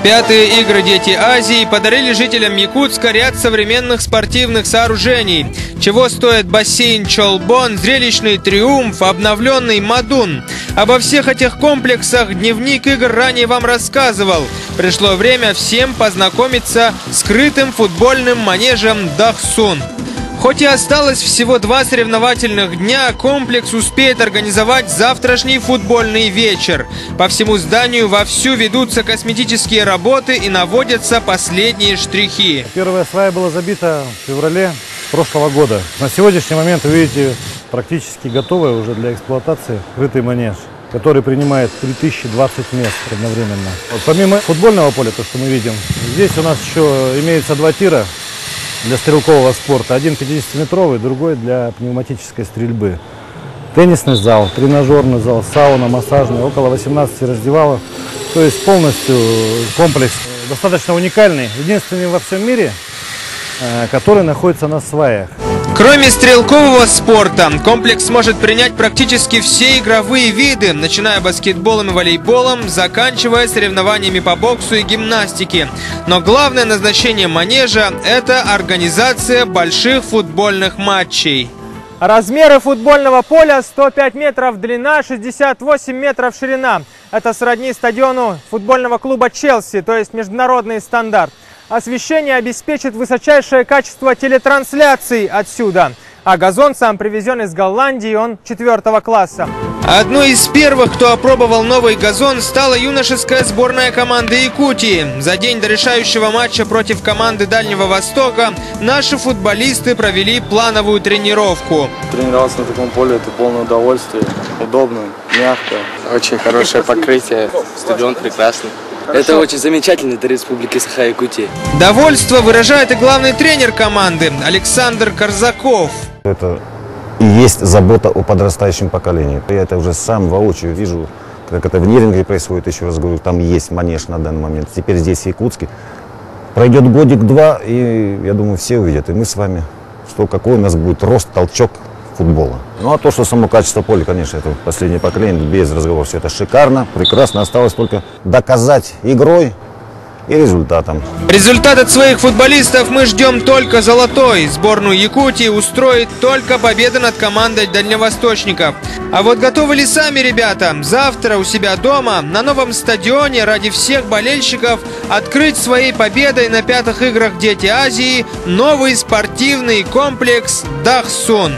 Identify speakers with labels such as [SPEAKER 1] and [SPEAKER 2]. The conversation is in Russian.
[SPEAKER 1] Пятые игры «Дети Азии» подарили жителям Якутска ряд современных спортивных сооружений. Чего стоит бассейн Чолбон, зрелищный Триумф, обновленный Мадун. Обо всех этих комплексах дневник игр ранее вам рассказывал. Пришло время всем познакомиться с скрытым футбольным манежем Дахсун. Хоть и осталось всего 2 соревновательных дня, комплекс успеет организовать завтрашний футбольный вечер. По всему зданию вовсю ведутся косметические работы и наводятся последние штрихи.
[SPEAKER 2] Первая свая была забита в феврале прошлого года. На сегодняшний момент, вы видите, практически готовый уже для эксплуатации крытый манеж, который принимает 3020 мест одновременно. Вот помимо футбольного поля, то, что мы видим, здесь у нас еще имеется 2 тира для стрелкового спорта. Один 50-метровый, другой для пневматической стрельбы. Теннисный зал, тренажерный зал, сауна, массажный, около 18 раздевалок. То есть полностью комплекс достаточно уникальный, единственный во всем мире, который находится на сваях.
[SPEAKER 1] Кроме стрелкового спорта, комплекс может принять практически все игровые виды, начиная баскетболом и волейболом, заканчивая соревнованиями по боксу и гимнастике. Но главное назначение манежа – это организация больших футбольных матчей.
[SPEAKER 3] Размеры футбольного поля: 105 метров длина, 68 метров ширина. Это сродни стадиону футбольного клуба «Челси», то есть международный стандарт. Освещение обеспечит высочайшее качество телетрансляций отсюда. А газон сам привезен из Голландии, он 4-го класса.
[SPEAKER 1] Одной из первых, кто опробовал новый газон, стала юношеская сборная команды Якутии. За день до решающего матча против команды Дальнего Востока наши футболисты провели плановую тренировку.
[SPEAKER 4] Тренироваться на таком поле – это полное удовольствие. Удобно, мягко.
[SPEAKER 5] Очень хорошее покрытие, стадион прекрасный. Это очень замечательно для Республики Саха-Якутия.
[SPEAKER 1] Довольство выражает и главный тренер команды Александр Корзаков.
[SPEAKER 6] Это и есть забота о подрастающем поколении. Я это уже сам воочию вижу, как это в Неринге происходит, еще раз говорю, там есть манеж на данный момент. Теперь здесь в Якутске. Пройдет годик-два, и я думаю, все увидят, и мы с вами, что какой у нас будет рост, толчок футбола. Ну а то, что само качество поля, конечно, это последнее поколение, без разговора, все это шикарно, прекрасно. Осталось только доказать игрой и результатом.
[SPEAKER 1] Результат от своих футболистов мы ждем только золотой. Сборную Якутии устроит только победа над командой дальневосточников. А вот готовы ли сами ребята завтра у себя дома на новом стадионе ради всех болельщиков открыть своей победой на 5-х играх «Дети Азии» новый спортивный комплекс Дахсун?